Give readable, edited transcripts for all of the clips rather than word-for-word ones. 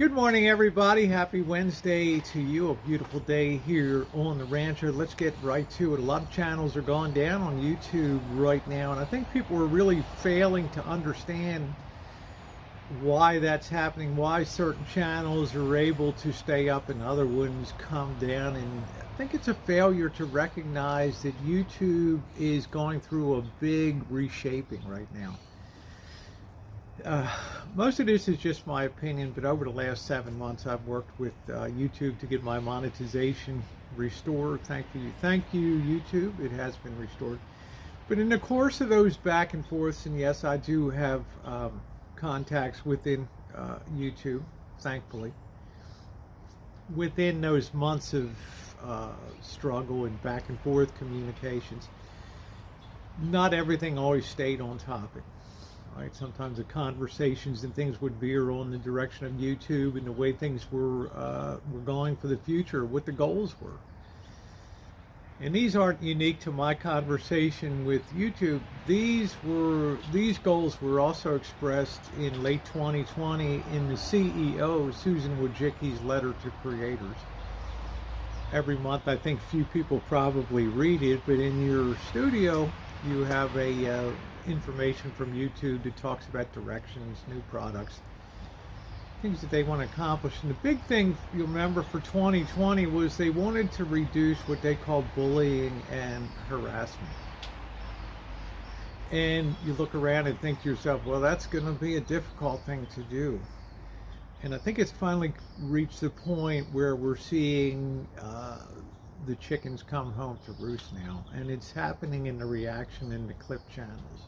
Good morning, everybody. Happy Wednesday to you. A beautiful day here on the Rancher. Let's get right to it. A lot of channels are going down on YouTube right now, and I think people are really failing to understand why that's happening, why certain channels are able to stay up and other ones come down. And I think it's a failure to recognize that YouTube is going through a big reshaping right now. Most of this is just my opinion, but over the last 7 months I've worked with YouTube to get my monetization restored. Thank you YouTube, it has been restored. But in the course of those back and forths, and yes, I do have contacts within YouTube, thankfully. Within those months of struggle and back and forth communications, not everything always stayed on topic. Right? Sometimes the conversations and things would veer on the direction of YouTube and the way things were going for the future, what the goals were. And these aren't unique to my conversation with YouTube. These goals were also expressed in late 2020 in the CEO, Susan Wojcicki's letter to creators. Every month, I think few people probably read it, but in your studio, you have a information from YouTube that talks about directions, new products, things that they want to accomplish. And the big thing you'll remember for 2020 was they wanted to reduce what they called bullying and harassment. And you look around and think to yourself, well, that's going to be a difficult thing to do. And I think it's finally reached the point where we're seeing the chickens come home to roost now, and it's happening in the reaction in the clip channels.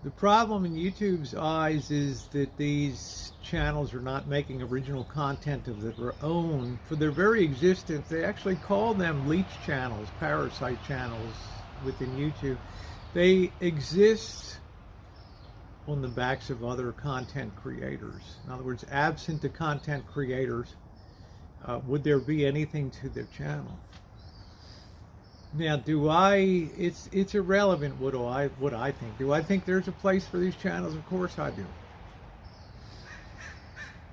The problem in YouTube's eyes is that these channels are not making original content of their own. For their very existence, they actually call them leech channels, parasite channels within YouTube. They exist on the backs of other content creators. In other words, absent the content creators, would there be anything to their channel? Now, it's irrelevant what I think. Do I think there's a place for these channels? Of course I do.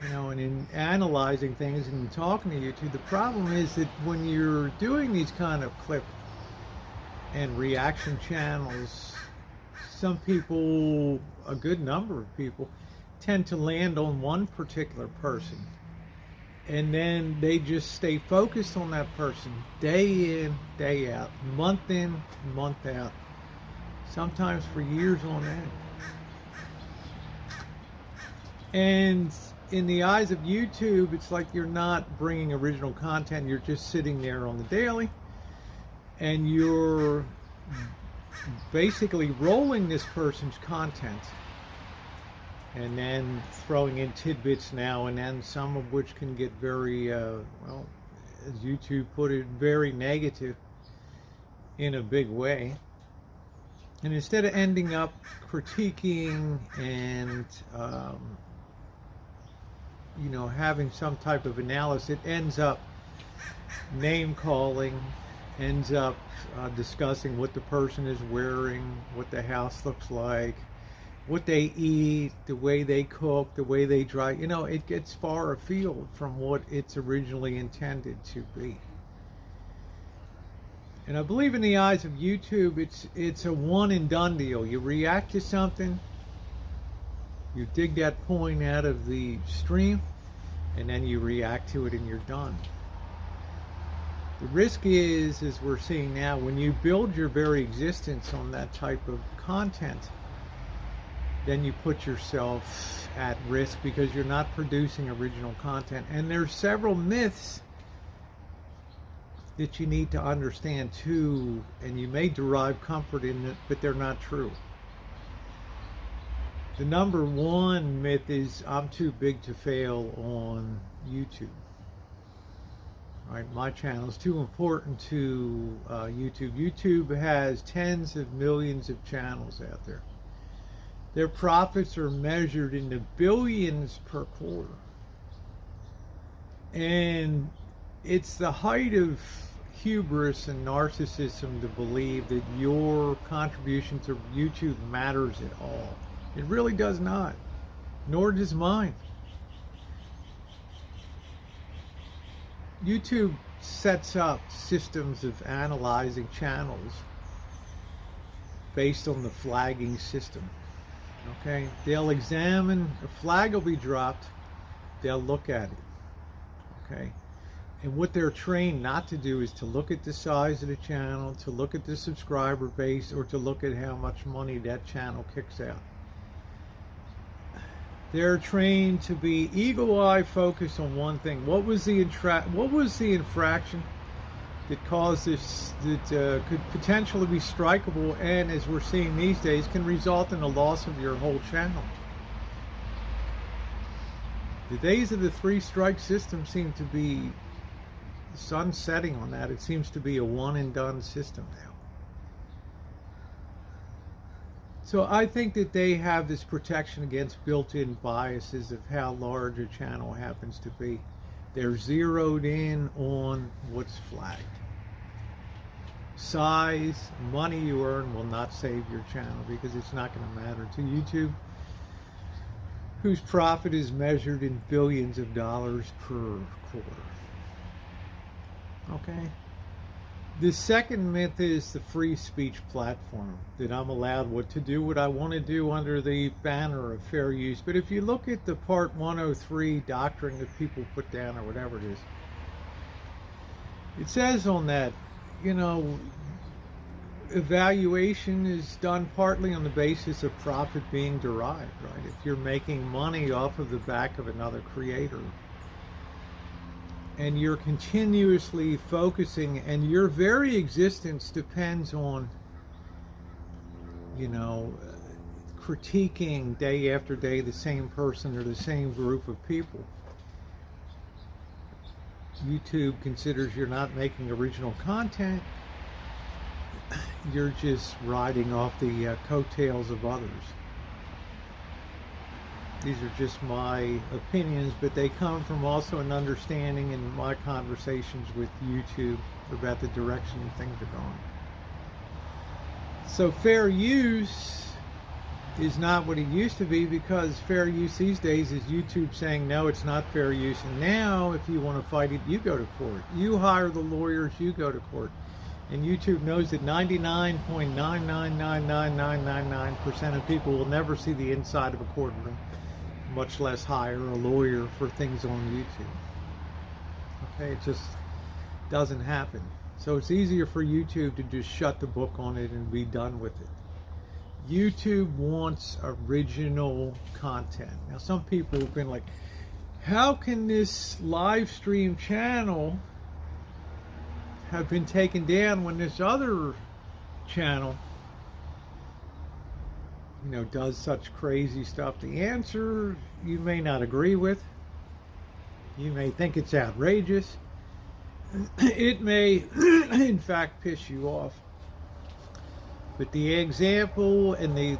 You know, and in analyzing things and talking to YouTube, the problem is that when you're doing these kind of clip and reaction channels, some people, a good number of people, tend to land on one particular person. And then they just stay focused on that person day in, day out, month in, month out, sometimes for years on end. And in the eyes of YouTube, it's like you're not bringing original content. You're just sitting there on the daily, and you're basically rolling this person's content and then throwing in tidbits now and then, some of which can get very, well, as YouTube put it, very negative in a big way. And instead of ending up critiquing and, you know, having some type of analysis, it ends up name-calling, ends up discussing what the person is wearing, what the house looks like, what they eat, the way they cook, the way they dry. You know, it gets far afield from what it's originally intended to be. And I believe in the eyes of YouTube, it's a one and done deal. You react to something, you dig that point out of the stream, and then you react to it and you're done. The risk is, as we're seeing now, when you build your very existence on that type of content, then you put yourself at risk because you're not producing original content. And there's several myths that you need to understand too, and you may derive comfort in it, but they're not true. The number one myth is, I'm too big to fail on YouTube. Right, my channel is too important to YouTube. YouTube has tens of millions of channels out there. Their profits are measured in the billions per quarter. And it's the height of hubris and narcissism to believe that your contribution to YouTube matters at all. It really does not, nor does mine. YouTube sets up systems of analyzing channels based on the flagging system. Okay, they'll examine, a flag will be dropped, they'll look at it. Okay, and what they're trained not to do is to look at the size of the channel, to look at the subscriber base, or to look at how much money that channel kicks out. They're trained to be eagle-eye focused on one thing. What was the infraction that caused this, that could potentially be strikeable, and as we're seeing these days, can result in the loss of your whole channel? The days of the 3-strike system seem to be sunsetting on that. It seems to be a one-and-done system now. So I think that they have this protection against built-in biases of how large a channel happens to be. They're zeroed in on what's flagged. Size, money you earn will not save your channel, because it's not going to matter to YouTube, whose profit is measured in billions of dollars per quarter. Okay? The second myth is the free speech platform, that I'm allowed to do what I want to do under the banner of fair use. But if you look at the Part 103 doctrine that people put down, or whatever it is, it says on that, you know, evaluation is done partly on the basis of profit being derived, right? If you're making money off of the back of another creator, and you're continuously focusing, and your very existence depends on, you know, critiquing day after day the same person or the same group of people. YouTube considers you're not making original content. You're just riding off the coattails of others. These are just my opinions, but they come from also an understanding in my conversations with YouTube about the direction things are going. So fair use is not what it used to be, because fair use these days is YouTube saying, no, it's not fair use. And now, if you want to fight it, you go to court. You hire the lawyers, you go to court. And YouTube knows that 99.9999999% of people will never see the inside of a courtroom, much less hire a lawyer for things on YouTube. Okay, it just doesn't happen. So it's easier for YouTube to just shut the book on it and be done with it. YouTube wants original content. Now, some people have been like, how can this live stream channel have been taken down when this other channel, you know, does such crazy stuff? The answer you may not agree with. You may think it's outrageous. It may, in fact, piss you off. But the example and the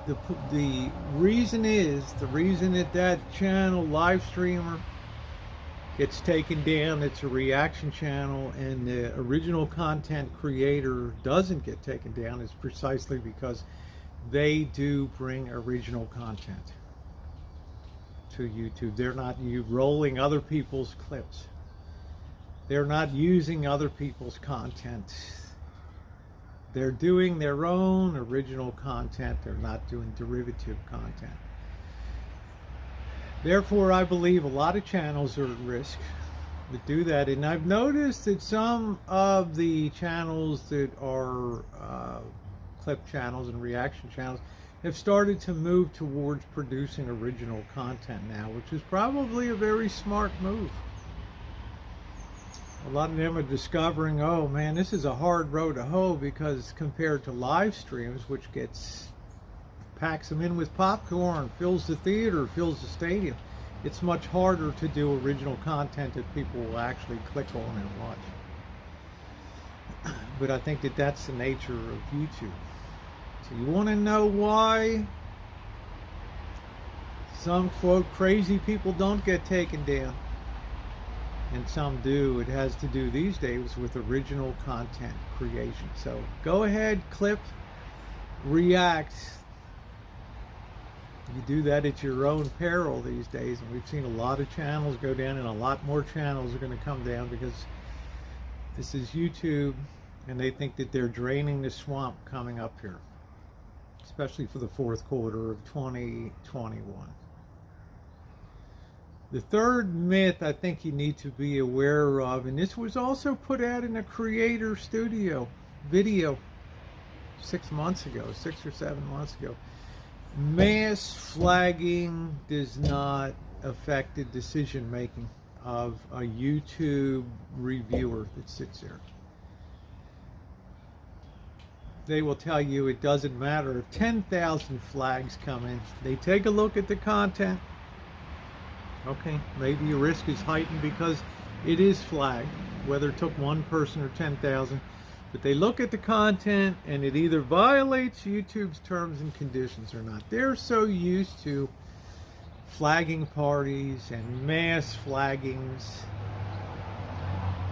reason is, the reason that channel live streamer gets taken down, it's a reaction channel, and the original content creator doesn't get taken down, is precisely because they do bring original content to YouTube. They're not rolling other people's clips. They're not using other people's content. They're doing their own original content. They're not doing derivative content. Therefore, I believe a lot of channels are at risk that do that. And I've noticed that some of the channels that are clip channels and reaction channels have started to move towards producing original content now, which is probably a very smart move. A lot of them are discovering, oh man, this is a hard road to hoe, because compared to live streams, which packs them in with popcorn, fills the theater, fills the stadium, it's much harder to do original content that people will actually click on and watch. But I think that that's the nature of YouTube. So you want to know why some, quote, crazy people don't get taken down, and some do? It has to do these days with original content creation. So go ahead, clip, react. You do that at your own peril these days, and we've seen a lot of channels go down, and a lot more channels are going to come down, because This is YouTube, and they think that they're draining the swamp coming up here, especially for the fourth quarter of 2021. The third myth I think you need to be aware of, and this was also put out in a Creator Studio video 6 or 7 months ago. Mass flagging does not affect the decision making of a YouTube reviewer that sits there. They will tell you it doesn't matter if 10,000 flags come in. They take a look at the content. Okay, maybe your risk is heightened because it is flagged, whether it took one person or 10,000. But they look at the content and it either violates YouTube's terms and conditions or not. They're so used to flagging parties and mass flaggings.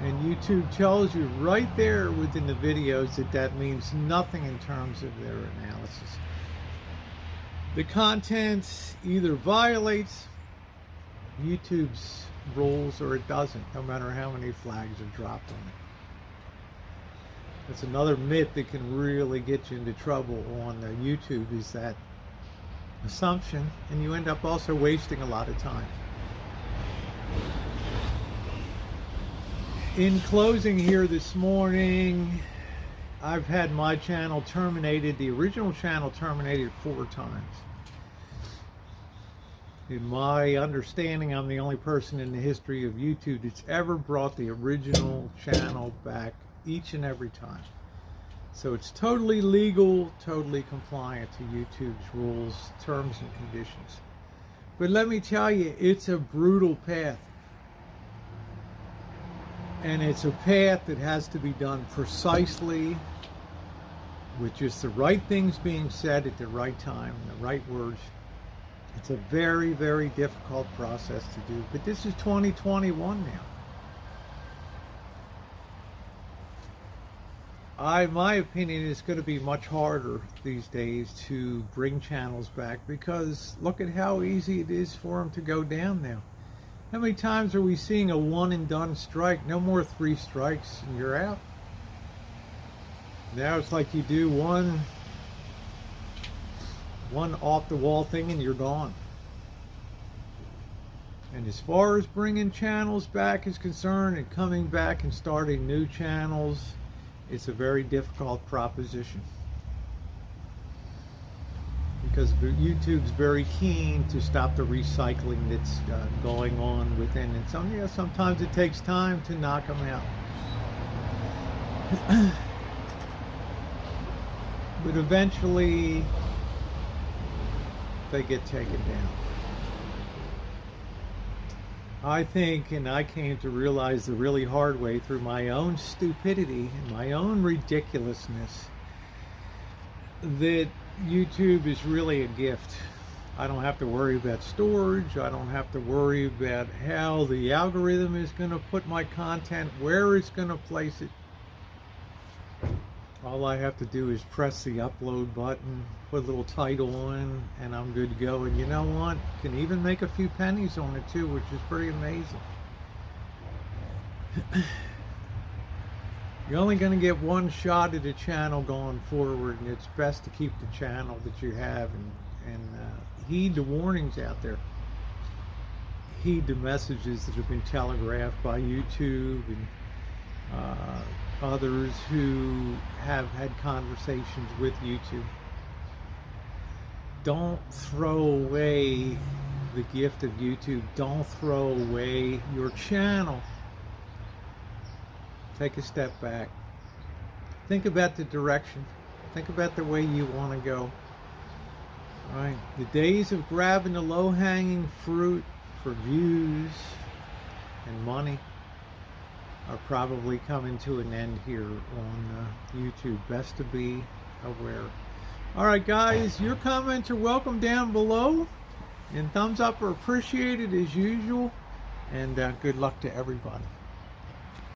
And YouTube tells you right there within the videos that that means nothing in terms of their analysis. The content either violates YouTube's rules or it doesn't, no matter how many flags are dropped on it. That's another myth that can really get you into trouble on YouTube, is that assumption, and you end up also wasting a lot of time. In closing here this morning, I've had my channel terminated, the original channel terminated 4 times. In my understanding, I'm the only person in the history of YouTube that's ever brought the original channel back each and every time. So it's totally legal, totally compliant to YouTube's rules, terms, and conditions. But let me tell you, it's a brutal path. And it's a path that has to be done precisely, with just the right things being said at the right time, the right words. It's a very, very difficult process to do. But this is 2021 now. My opinion is going to be much harder these days to bring channels back, because look at how easy it is for them to go down now. How many times are we seeing a one and done strike? No more 3 strikes and you're out. Now it's like you do one off the wall thing and you're gone. And as far as bringing channels back is concerned, and coming back and starting new channels, it's a very difficult proposition, because YouTube's very keen to stop the recycling that's going on within. And sometimes it takes time to knock them out. But eventually they get taken down. I think, and I came to realize the really hard way through my own stupidity and my own ridiculousness, that YouTube is really a gift. I don't have to worry about storage. I don't have to worry about how the algorithm is going to put my content, where it's going to place it. All I have to do is press the upload button, put a little title in, and I'm good to go. And you know what? Can even make a few pennies on it too, which is pretty amazing. You're only going to get one shot at a channel going forward, and it's best to keep the channel that you have and heed the warnings out there. Heed the messages that have been telegraphed by YouTube and others who have had conversations with YouTube. Don't throw away the gift of YouTube. Don't throw away your channel. Take a step back. Think about the direction. Think about the way you want to go. All right. The days of grabbing the low-hanging fruit for views and money are probably coming to an end here on YouTube. Best to be aware. All right, guys, your comments are welcome down below, and thumbs up are appreciated as usual, and good luck to everybody.